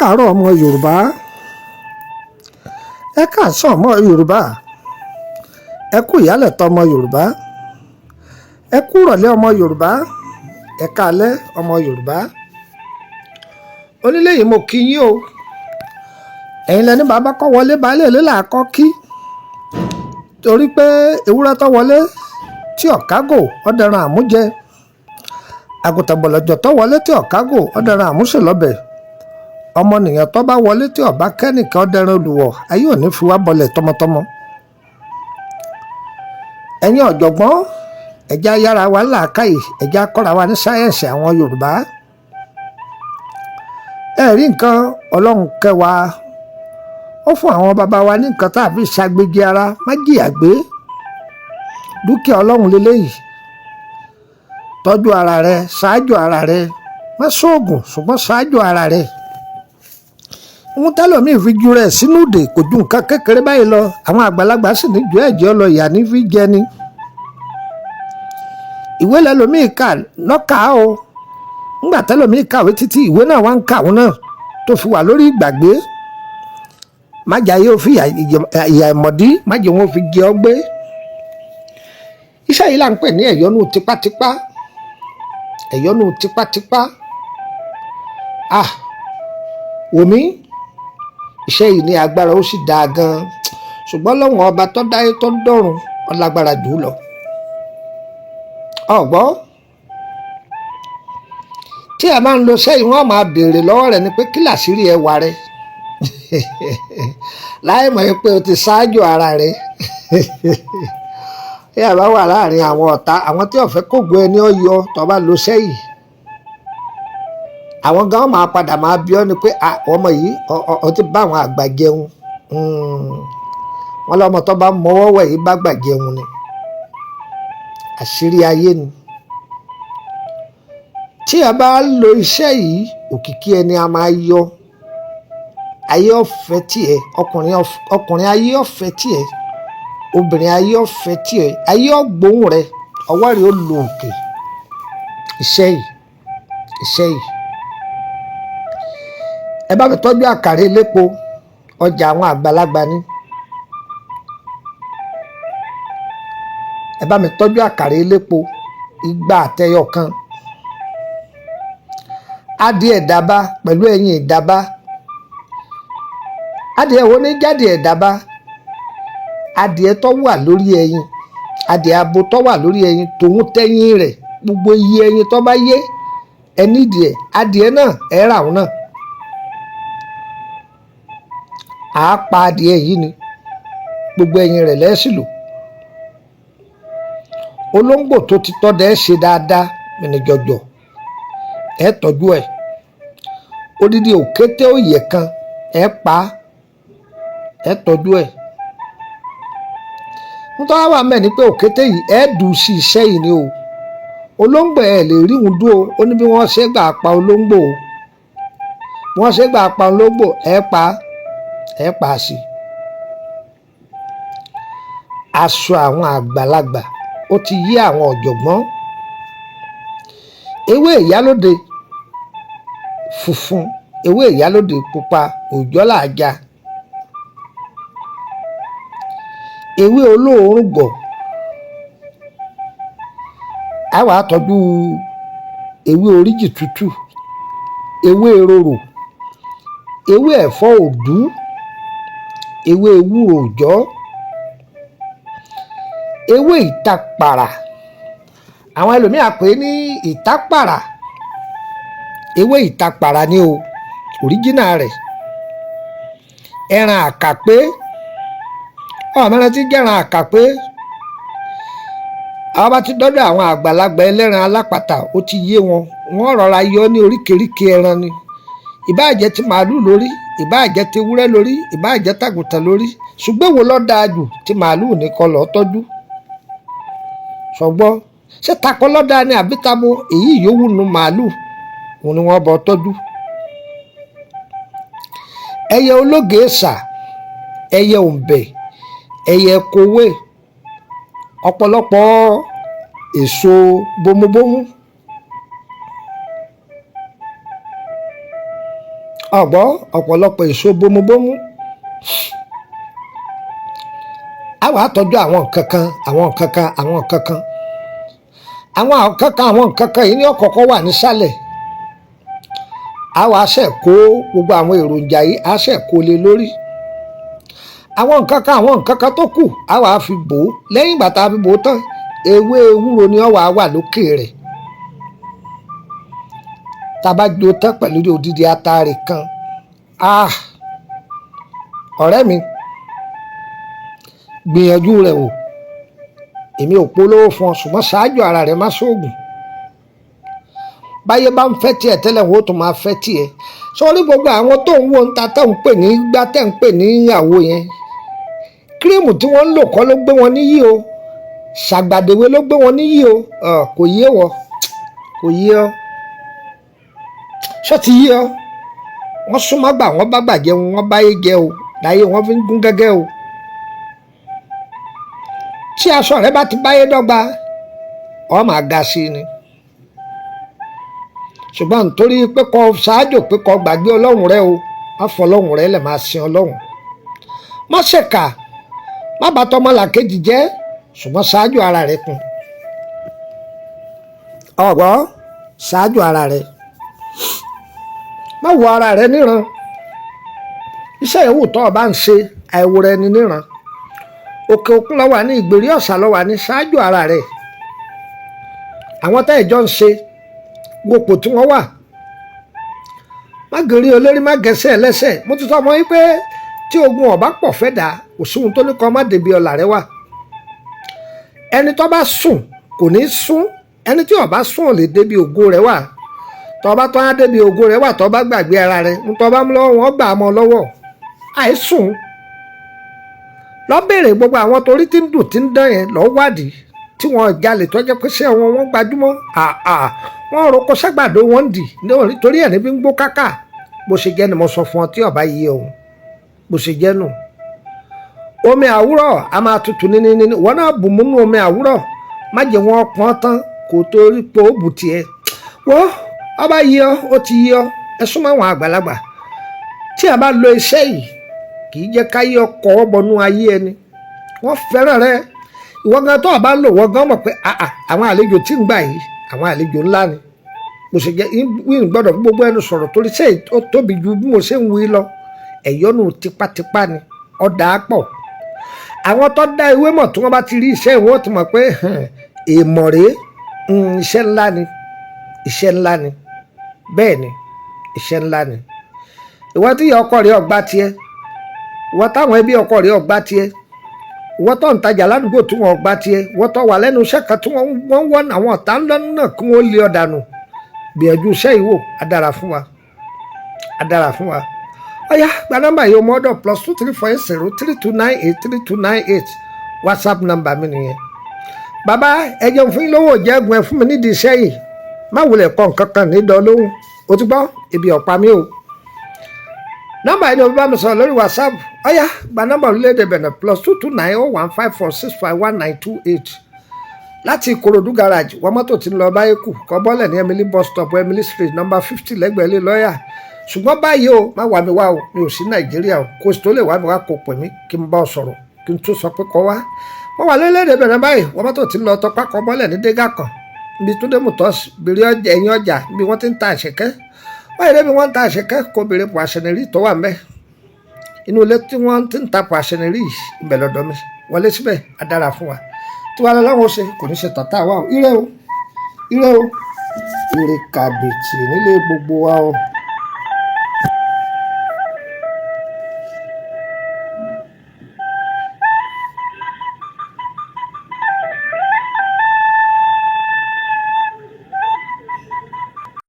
káàárọ̀ ọmọ Yorùbá, ẹ káàsán ọmọ Yorùbá, ẹ kú ìyálẹ̀ta ọmọ Yorùbá, ẹ kú ìrọ̀lẹ́ ọmọ Yorùbá, ẹ káalẹ́ ọmọ Yorùbá. Onílé yìí mo kí yín o, ẹ̀yin lẹni bàbá kọ́ wọlé baálé ilé là á kọ́ kí, torí pé ewúrẹ́ tó wọlé tí ọ̀kágò ọ̀dẹ̀ran àmújẹ, àgùntàn bọ̀lọ̀jọ̀ tó wọlé tí ọ̀kágò ọ̀dẹ̀ran àmúṣe lọ́bẹ̀, ọmọnìyàn tó bá wọlé tí ọba kẹ́nìkan ọ̀dẹ̀ran olùwọ̀, ayé ò ní fi wá bọlẹ̀ tọmọtọmọ. Ẹ̀yin ọ̀jọ̀gbọ́n, ẹ̀já yára wa làákàyè, ẹ̀já kọ́ra wa ní sáyẹ̀nsì àwọn Yorùbá. Ẹ rí nǹkan, Ọlọ́run kẹwàá, ó fún àwọn bàbá wa ní nǹkan tá a fi ṣàgbégi ara, má jìyà gbé, dúkìá Ọlọ́run lélẹ́yìí. Tọ́jú ara rẹ, ṣáájú ara rẹ, má ṣoògùn ṣùgbọ́n ṣáájú ara rẹ. Ohun tẹ́lọ̀mí fi ju rẹ̀ sínú ìdè kò ju nǹkan kékeré báyìí lọ, àwọn àgbàlagbà sì ní ju ẹ̀jẹ̀ lọ, ìyà ní fi jẹ ni. Ìwé lẹ́lòmíì kà lọ́kà o, ńgbà tẹ́lọ̀míì kàwé títí ìwé náà wá ń kà wọn náà tó fi wà lórí ìgbàgbé. Má jà yóò fi ìyà ìmọ̀dí, má jẹ́ wọn fi jẹ ọ́ gbé. Iṣẹ́ yìí là ń pè ní ẹ̀yọ́nú tipátipá, ẹ̀yọ́nú tipátipá. Wòmí, iṣẹ́ yìí ní agbára ó sì dáa gan, ṣùgbọ́n lọ́wọ́n ọba tó dáyé tó dọ́run ó lágbára jù ú lọ. Ọ̀gbọ́, tí a máa ń lo sẹ́yìn wọ́n máa béèrè lọ́wọ́ rẹ̀ ni pé kí làṣírí ẹwà rẹ̀ láì mọ̀ pé o ti ṣáájú ara rẹ̀. Bí a bá wà láàrin àwọn ọ̀tá, àwọn tí ó fẹ́ kógo ẹni ó yọ tó bá lo sẹ́yìn, àwọn gan máa padà máa bi ọ́ ni pé ọmọ yìí ó ti bá àwọn àgbà jẹun. Wọ́n lọ́mọ tó bá mọwọ́ wẹ̀ yìí bá gbà jẹun ni. Àṣírí ayé ni. Tí a bá lo iṣẹ́ yìí, òkìkí ẹni a máa yọ. Ayé ọ̀fẹ́ tiẹ̀, ọkùnrin ayé ọ̀fẹ́ tiẹ̀, obìnrin ayé ọ̀fẹ́ tiẹ̀, ayé ọ̀gbóhùn rẹ̀, ọwọ́ rẹ̀ ó lo òkè. Iṣẹ́ yìí, iṣẹ́ yìí. Ẹ bá mi tọ́jú àkàrà elépo, ọjà àwọn àgbàlagbà ni. Ẹ bá mi tọ́jú àkàrà elépo, igba àtẹyọ kan. Adìẹ ìdábá pẹ̀lú ẹyin ìdábá. Adìẹ wo ní jáde ìdábá? Adìẹ tó wà lórí ẹyin, adìẹ abo tó wà lórí ẹyin tòun tẹ́yìn rẹ̀, gbogbo iye ẹyin tó bá yé ẹ nídìí ẹ̀, adìẹ náà ẹ rà wọn náà. À á pa adìẹ yìí ni, gbogbo ẹyin rẹ̀ lẹ́sìlò. Olóńgbò tó ti tọ́dẹ̀ ẹ ṣe dáadáa mìíràn jọjọ, ẹ tọ́jú ẹ̀. Odidi òkété òyẹ kan ẹ pa, ẹ tọ́jú ẹ̀. Nítorí wà mẹ́ni pé òkété yìí ẹ dùn sí iṣẹ́ yìí ni o. Olóńgbò ẹ lè rí wọn dúró, ó ní bí wọ́n ṣe gbà pa olóńgbò o. Bí wọ́n ṣe gbà pa olóńgbò ẹ pa sí. Aṣọ àwọn àgbàlagbà ó ti yí àwọn ọ̀jọ̀gbọ́n. Ewé ìyálóde funfun, ewé ìyálóde pupa, òòjọ́ làájá. Ewé olóòórùn gọ̀, a wà tọ́jú ewé oríjì tútù, ewé rorò, ewé ẹ̀fọ́ òdú, ewé ewúro òòjọ́, ewé ìtapàrà. Àwọn ẹlòmíà pè ní ìtapàrà, ewé ìtapàrà ni o, òríjínà rẹ̀. Ẹran àkàpé, ọmọdé tí jẹ́ran àkàpé, àwọn bá ti dọ́dọ̀ àwọn àgbàlagbà ẹlẹ́ran alápàtà ó ti yé wọn, wọ́n rọra yọ ní oríkèéríkèé ẹran ni. Ìbáà jẹ́ ti màálù lórí, ìbáà jẹ́ ti ewúrẹ́ lórí, ìbáà jẹ́ tàgùntàn lórí, ṣùgbọ́n wo ló dáa jù? Ti màálù nìkan ló tọ́jú. Ṣùgbọ́n ṣé takọ ló dáa ni àbí tabo? Èyí yòówù nu màálù, òun ni wọ́n bọ̀ tọ́jú. Ẹyẹ ológèésà, ẹyẹ òǹbẹ̀, ẹyẹ kowé, ọ̀pọ̀lọpọ̀ èso bómúbómú, ọ̀gbọ́ ọ̀pọ̀lọpọ̀ èso bómúbómú a wàá tọ́jú àwọn nǹkan kan àwọn nǹkan kan àwọn nǹkan kan àwọn nǹkan kan àwọn nǹkan kan yìí ní ọ̀kọ̀ọ̀kan wà nísàlẹ̀ a wàá ṣe kó gbogbo àwọn èròjà yìí a ṣe kó lé lórí àwọn nǹkan kan àwọn nǹkan kan tó kù a wàá fi bò ó lẹ́yìn ìgbà tá a fi bò ó tán ewé ewúro ni ó wàá wà lókè rẹ̀ tá a bá jó tán pẹ̀lú odidi atare kan ọ̀rẹ́ mi gbìyànjú rẹ̀ o èmi ò polówó fún ọ ṣùgbọ́n ṣáájú ara rẹ̀ má ṣoògùn báyé bá ń fẹ́ tiẹ̀ tẹ́lẹ̀ wọn ó tún máa fẹ́ tiẹ̀ sórí gbogbo àwọn tó ń wo ń ta tó ń pè ní gbá tẹ́ ń pè ní ìyàwó yẹn kírímù tí wọ́n ń lò kọ́ ló gbé wọn níyì o ṣàgbàdéwé ló gbé wọn níyì o kò yé wọ kò yé ọ ṣó ti yé ọ wọ́n súnmọ́ gbà wọ́n bá gbàjẹ́ wọn báyé jẹ́ o láyé wọn fi ń gún gẹ́gẹ́ o tí aṣọ rẹ bá ti báyé dọ́gba ọ máa ga sí ni ṣùgbọ́n nítorí pé kó ṣáájò pé kó gbàgbé ọlọ́run rẹ o má fọ ọlọ́run rẹ lẹ̀ máa sin ọlọ́run má ṣèkà má bá tọmọlàkejì jẹ́ ṣùgbọ́n ṣáájú ara rẹ kún ọ̀gbọ́ ṣáájú ara rẹ má wo ara rẹ níran iṣẹ́ ìwò tó o bá ń ṣe àìwò rẹ ni níran òkè òkun ló wà ní ìgbèrí ọ̀sà ló wà ní ṣáájú ara rẹ àwọn tá ìjọ ń ṣe wopò tí wọ́n wà má gèrí olórí má gẹ̀ẹ́sẹ̀ ẹlẹ́sẹ̀ mo ti sọ ọmọ yìí pé tí ogun ọ̀bá pọ̀ fẹ́ dà òṣùwọ̀n tó ní kọ́ má débi ọ̀là rẹ wà ẹni tó bá sùn kò ní sún ẹni tí ó bá sùn ò lè débi ògo rẹ wà tó bá tó á débi ògo rẹ wà tó bá gbàgbé ara rẹ ń tó bá mú lọ́wọ́ wọn gbà á mọ́ lọ́wọ́ àìsùn lọ béèrè gbogbo àwọn torí tí ń dùn tí ń dán yẹn lọ wádìí tí wọn jalè tó jẹ́ pé ṣé wọn gbajúmọ̀ wọn roko ságbàdo wọn dì nítorí ẹ̀ níbi ń gbó káká bó ṣe jẹ́ ni mo sọ fún ọ tí ọba yìí ọ̀hún bó ṣe jẹ́ nù. omi àwúrọ̀ a máa tutù ní wọn náà bù múnú omi àwúrọ̀ má jẹ́ wọn pọ́n tán kò torí pé ó bù tiẹ̀ wọ́n ọba yìí ọ ó ti yí ọ ẹ súnmọ́ àwọn àgbàlagbà tí a bá lo iṣẹ́ yìí kì í jẹ́ káyé ọkọ̀ ọ̀bọnú ayé ẹni wọ́n fẹ́ràn rẹ ìwọ gan tó o bá lò wọ́n gan mọ̀ pé àwọn àlejò tí ń gbà yìí àwọn àlejò ńlá ni mo ṣe jẹ́ wíìn gbọ́dọ̀ gbogbo ẹnu sọ̀rọ̀ torí ṣé ó tóbi ju bí mo ṣe ń wí lọ ẹ̀yọ́nù tipátipá ni ọ̀dà pọ̀ àwọn tó dá ewé mọ̀ tí wọ́n bá ti rí iṣẹ́ ìwọ́n ti mọ̀ pé èèmọ̀ rèé iṣẹ́ ńlá ni iṣẹ́ ńlá ni bẹ́ẹ̀ ni iṣẹ́ ńlá ni ìwọ tí ìyá ọkọ rẹ ọgbà tiẹ̀ ìwọ táwọn ẹbí ọkọ rẹ ọgbà tiẹ̀ ìwọ tó ń tajà ládùúgbò tí wọn ọgbà tiẹ̀ ìwọ tó wà lẹ́nu iṣẹ́ kan tí wọ́n wọ́n àwọn ọ̀tá ńlọ́nù náà kí wọ́n lé ọ̀dànù gbìyànjú iṣẹ́ ìwò adára fún wa adára fún wa ọ̀yá gba nọ́mbà yìí ọmọ ọ̀dọ̀ +2348032983298 WhatsApp nọ́mbà mi nìyẹn bàbá ẹ jẹun fún yín lówó jẹ́gun ẹ fún mi nídìí iṣẹ́ yìí má wulẹ̀ kọ́ nǹkan kan ní dán lóhùn o ti gbọ́ ibi ọ̀pá mi o nọ́mbà yìí ni o bá mi sọ̀rọ̀ lórí WhatsApp ọ̀yá gba nọ́mbà orílẹ̀-èdè Benin +2290154651928 láti Ìkòròdú garage wọ́n mọ́tò tí ń lọ báyé kù kọ́ bọ́lẹ̀ ní Emily bus stop Emily street number 50 lẹ́gbẹ̀ẹ́ lé lọ́ọ̀yà ṣùgbọ́n báyìí o má wà mí wá o mi ò sí Nàìjíríà o kò sì tó lè wá mi wá kó pè mí kí n bá ọ sọ̀rọ̀ kí n tún sọ pé kọ́ wá wọ́n wà lórílẹ̀-èdè Benin báyìí wọ́n mọ́tò tí ń lọ tọpá kọ́ bọ́lẹ̀ ní dégà kan ibi tó dé mùtọ́s bèrè ẹ̀yìn ọjà ibi wọ́n ti ń ta àṣekẹ́ wọ́n yẹ débi wọ́n ń ta àṣekẹ́ kó bèrè pọ̀ àṣẹnẹrí tó wà mẹ́ inú ilé tí wọ́n ti ń ta pọ̀ àṣẹnẹrí ibẹ̀ lọ́dọ̀ mi wọlé síbẹ̀ á dára fún wa tí wàá lọ́wọ́ ṣe kò ní ṣe tọ̀tà wa o ire o ire kàbìtì nílé gbogbo wa o.